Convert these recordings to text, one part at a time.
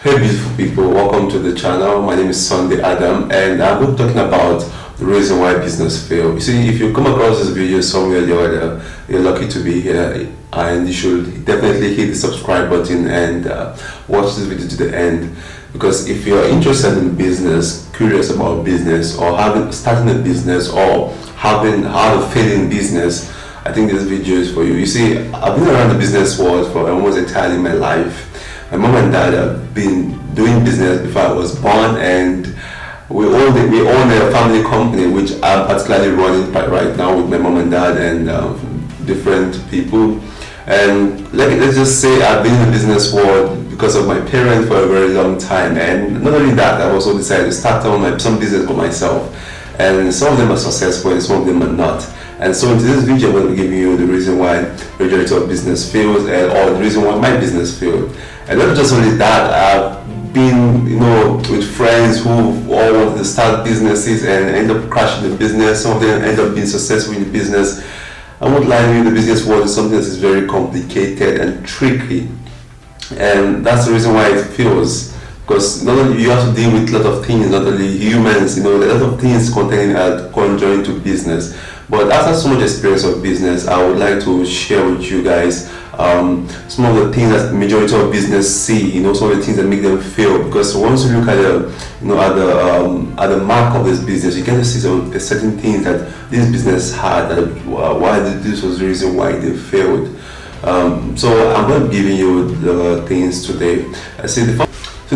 Hey beautiful people, welcome to the channel. My name is Sunday Adam and I'm going to be talking about the reason why business fail. You see, if you come across this video somewhere or the other, you're lucky to be here and you should definitely hit the subscribe button and watch this video to the end, because if you're interested in business, curious about business, or starting a business, or having how to fail in business, I think this video is for you. You see, I've been around the business world for almost entirely my life. My mom and dad have been doing business before I was born, and we own a family company which I'm particularly running right now with my mom and dad and different people. And let's just say I've been in the business world because of my parents for a very long time. And not only that, I've also decided to start some business for myself. And some of them are successful and some of them are not. And so in this video, I'm going to be giving you the reason why majority of business fails, or the reason why my business failed. And not just only that, I've been, with friends who all wanted to start businesses and end up crashing the business. Some of them end up being successful in the business. I won't lie to you, the business world is something that is very complicated and tricky. And that's the reason why it fails. Because not only you have to deal with a lot of things, not only humans, a lot of things conjoined to business. But after so much experience of business, I would like to share with you guys some of the things that the majority of business see, some of the things that make them fail. Because once you look at the mark of this business, you can see some certain things that this business had, why this was the reason why they failed. So I'm going to be giving you the things today. So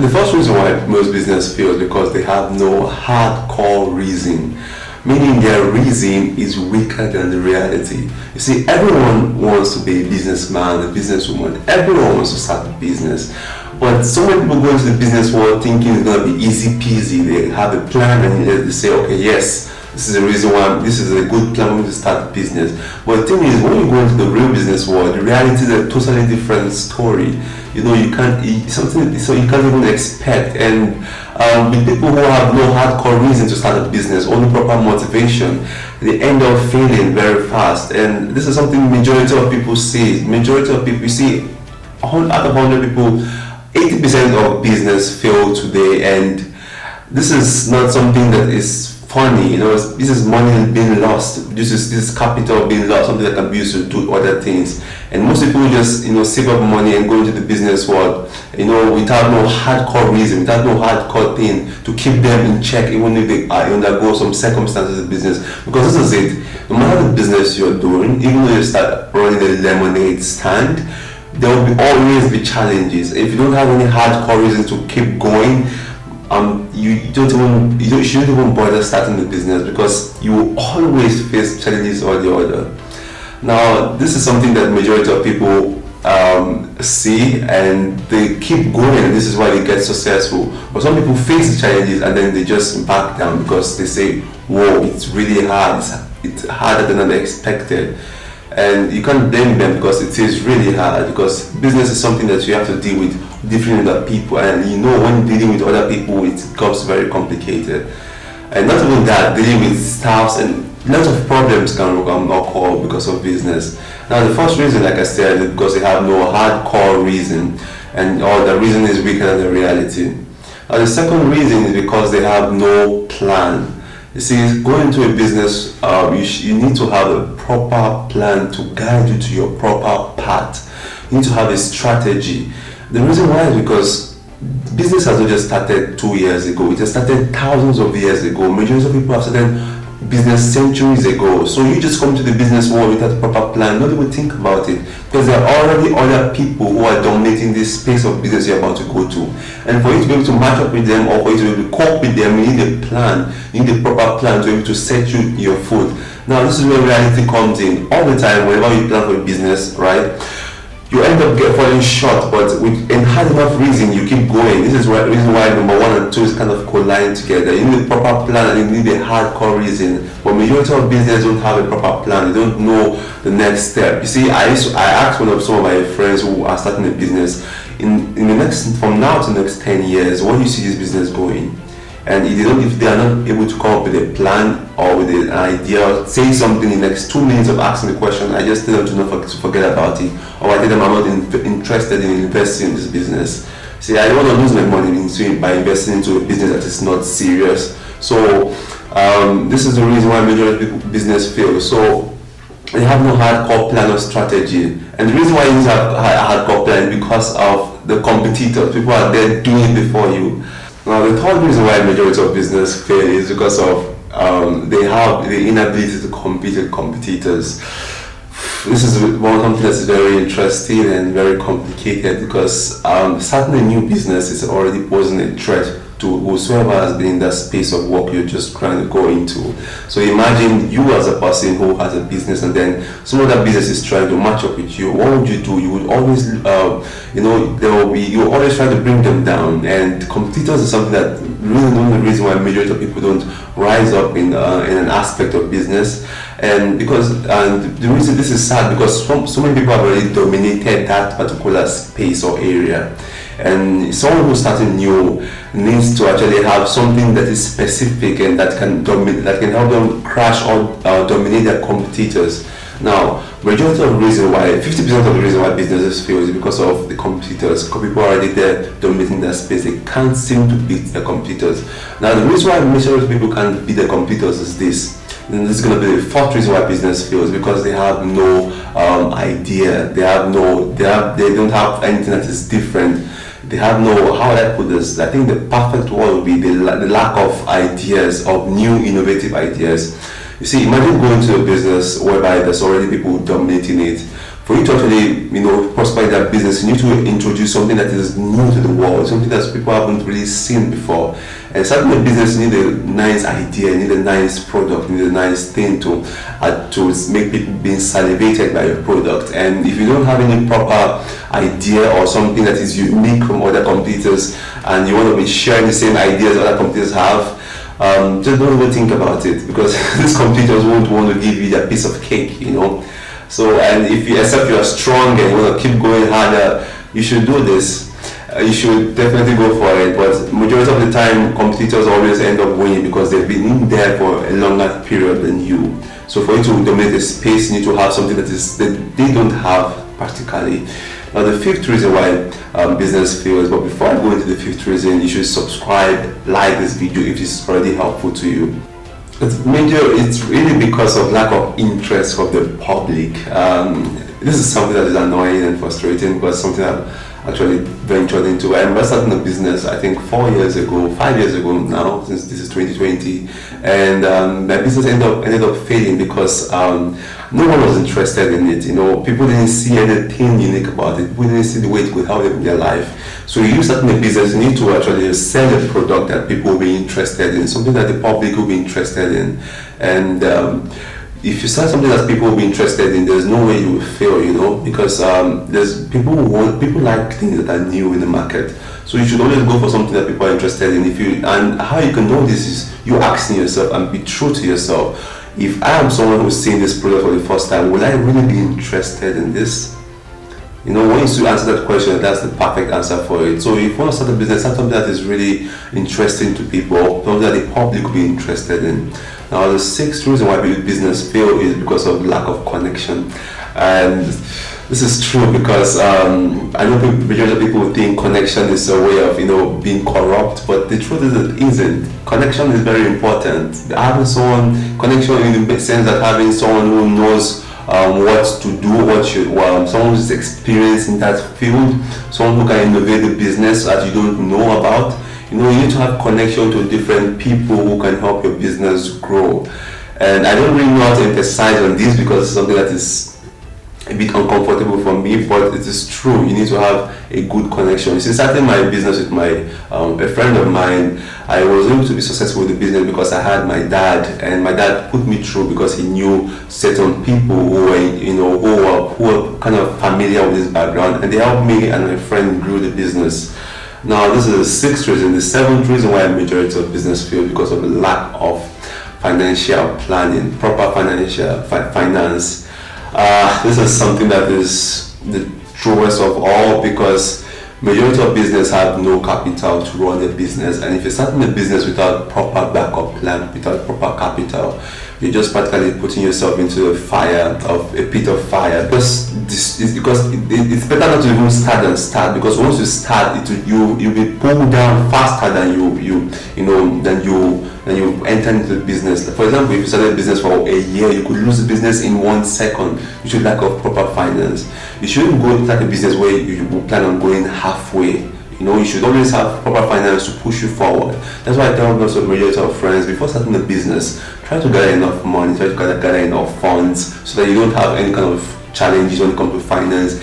the first reason why most business fails is because they have no hardcore reason. Meaning their reason is weaker than the reality. You see, everyone wants to be a businessman, a businesswoman. Everyone wants to start a business. But so many people go into the business world thinking it's going to be easy peasy. They have a plan and they say, okay, yes, this is the reason why, this is a good plan to start a business. But the thing is, when you go into the real business world, the reality is a totally different story. You can't even expect. And with people who have no hardcore reason to start a business, only proper motivation, they end up failing very fast. And this is something majority of people see. Majority of people, you see, out of 100 people, 80% of business fail today. And this is not something that is funny. This is money being lost. This is capital being lost, something that can be used to do other things. And most people just save up money and go into the business world, without no hardcore reason, without no hardcore thing to keep them in check, even if they undergo some circumstances in business. Because this is it. No matter the business you're doing, even though you start running a lemonade stand, there will always be challenges. If you don't have any hardcore reason to keep going, you shouldn't even bother starting the business, because you will always face challenges or the other. Now, this is something that majority of people see, and they keep going, and this is why they get successful. But some people face the challenges and then they just back down because they say, whoa, it's really hard, it's harder than I expected. And you can't blame them, because it is really hard, because business is something that you have to deal with different other people, and when dealing with other people it becomes very complicated. And not even that, dealing with staffs and lots of problems can occur because of business. Now the first reason, like I said, is because they have no hardcore reason, or the reason is weaker than the reality. Now the second reason is because they have no plan. You see, going into a business, you need to have a proper plan to guide you to your proper path. You need to have a strategy. The reason why is because business has not just started 2 years ago. It has started thousands of years ago. Majority of people have started business centuries ago. So you just come to the business world without a proper plan, not even think about it, because there are already other people who are dominating this space of business you're about to go to. And for you to be able to match up with them, or for you to be able to cope with them, you need a plan. You need a proper plan to be able to set your foot. Now this is where reality comes in. All the time, whenever you plan for a business, right, you end up falling short, but with hard enough reason you keep going. This is the reason why number 1 and 2 is kind of colliding together. You need a proper plan and you need a hardcore reason. But majority of business don't have a proper plan. They don't know the next step. You see, I asked some of my friends who are starting a business, from now to the next 10 years, where do you see this business going? And if they are not able to come up with a plan or with an idea, say something in the next 2 minutes of asking the question, I just tell them to forget about it, or I tell them I'm not interested in investing in this business. See, I don't want to lose my money by investing into a business that is not serious. So this is the reason why majority of people business fail. So they have no hardcore plan or strategy, and the reason why you have a hardcore plan is because of the competitors. People are there doing it before you. Now the third reason why majority of business fail is because of they have the inability to compete with competitors. This is something that's very interesting and very complicated, because starting a new business is already posing a threat to whosoever has been in that space of work you're just trying to go into. So imagine you as a person who has a business, and then some other business is trying to match up with you. What would you do? You would always, you always try to bring them down. And competitors is something that really the only reason why majority of people don't rise up in an aspect of business. And the reason this is sad, because so many people have already dominated that particular space or area. And someone who's starting new needs to actually have something that is specific and that can help them crash or dominate their competitors. Now, majority of the reason why, 50% of the reason why businesses fail is because of the competitors. Because people are already there dominating that space. They can't seem to beat their competitors. Now, the reason why majority of people can't beat their competitors is this. And this is going to be the fourth reason why business fails, because they have no idea. They don't have anything that is different. They have no, how would I put this? I think the perfect word would be the lack of ideas, of new innovative ideas. You see, imagine going to a business whereby there's already people dominating it. For you to actually, prosper in that business, you need to introduce something that is new to the world, something that people haven't really seen before. And starting a business, you need a nice idea, you need a nice product, you need a nice thing to make people being salivated by your product. And if you don't have any proper idea or something that is unique from other competitors, and you want to be sharing the same ideas other competitors have, just don't even think about it, because these competitors won't want to give you that piece of cake, So, and if you accept you are strong and you want to keep going harder, you should do this. You should definitely go for it. But majority of the time, competitors always end up winning because they've been in there for a longer period than you. So for you to dominate a space, you need to have something that they don't have practically. Now the fifth reason why business fails, but before I go into the fifth reason, you should subscribe, like this video if it's already helpful to you. It's really because of lack of interest of the public. This is something that is annoying and frustrating, because something I've actually ventured into. I remember starting a business, I think 5 years ago now, since this is 2020, and my business ended up failing because no one was interested in it. People didn't see anything unique about it. People didn't see the way it could help them in their life. So you starting a business, you need to actually sell a product that people will be interested in, something that the public will be interested in. And if you start something that people will be interested in, there's no way you will fail, because there's people like things that are new in the market. So you should always go for something that people are interested in. And how you can know this is you asking yourself and be true to yourself. If I am someone who's seeing this product for the first time, will I really be interested in this? Once you answer that question, that's the perfect answer for it. So if you want to start a business, start something that is really interesting to people, something that the public will be interested in. Now the sixth reason why business fail is because of lack of connection. And this is true because I know majority of people think connection is a way of being corrupt, but the truth is it isn't. Connection is very important. Having connection in the sense that having someone who knows what to do, someone who's experienced in that field, someone who can innovate the business that you don't know about. You need to have connection to different people who can help your business grow. And I don't really know how to emphasize on this because it's something that is a bit uncomfortable for me, but it is true. You need to have a good connection. Since starting my business with a friend of mine, I was able to be successful with the business because I had my dad, and my dad put me through because he knew certain people who were kind of familiar with his background, and they helped me and my friend grew the business. Now this is the sixth reason. The seventh reason why a majority of business fail because of the lack of financial planning, proper financial finance. This is something that is the truest of all, because majority of business have no capital to run a business, and if you're starting a business without proper backup plan, without proper capital, you're just practically putting yourself into a pit of fire. Because it's better not to even start than start, because once you start, you'll be pulled down faster than you enter into the business. For example, if you started a business for a year, you could lose the business in 1 second due to lack of proper finance. You shouldn't go into a business where you plan on going halfway. You should always have proper finance to push you forward. That's why I tell lots of majority of friends, before starting a business, try to gather enough money, try to gather enough funds, so that you don't have any kind of challenges when it comes to finance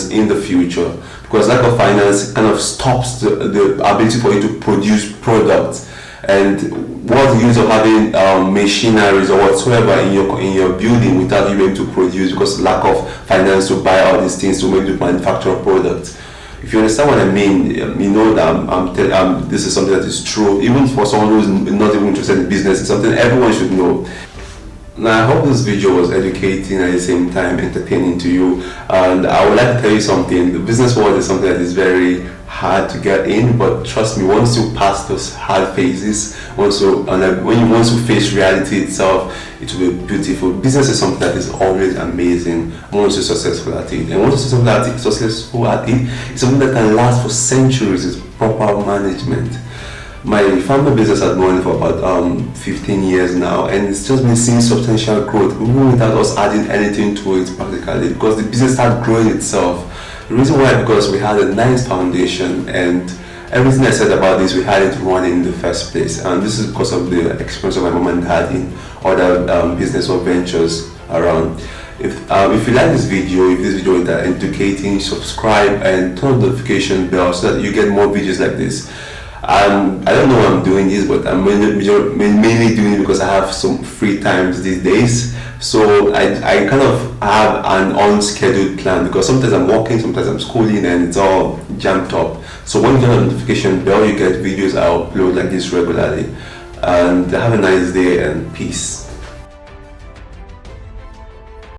in the future. Because lack of finance kind of stops the ability for you to produce products. And what's the use of having machineries or whatsoever in your building without you being able to produce, because lack of finance to buy all these things to make you manufacture products. If you understand what I mean, you know that this is something that is true. Even for someone who is not even interested in business, it's something everyone should know. Now, I hope this video was educating at the same time entertaining to you. And I would like to tell you something. The business world is something that is very hard to get in, but trust me, once you pass those hard phases, when you face reality itself, it will be beautiful. Business is something that is always amazing once you're successful at it. And once you're successful at it, it's something that can last for centuries with proper management. My family business has been running for about 15 years now, and it's just been seeing substantial growth, even without us adding anything to it practically, because the business started growing itself. The reason why, because we had a nice foundation, and everything I said about this, we had it running in the first place. And this is because of the experience of my mom and dad in other business or ventures around. If you like this video, if this video is educating, subscribe and turn on the notification bell so that you get more videos like this. I don't know why I'm doing this, but I'm mainly doing it because I have some free times these days. So I kind of have an unscheduled plan, because sometimes I'm working, sometimes I'm schooling, and it's all jammed up. So when you turn on the notification bell, you get videos I upload like this regularly. And have a nice day, and peace.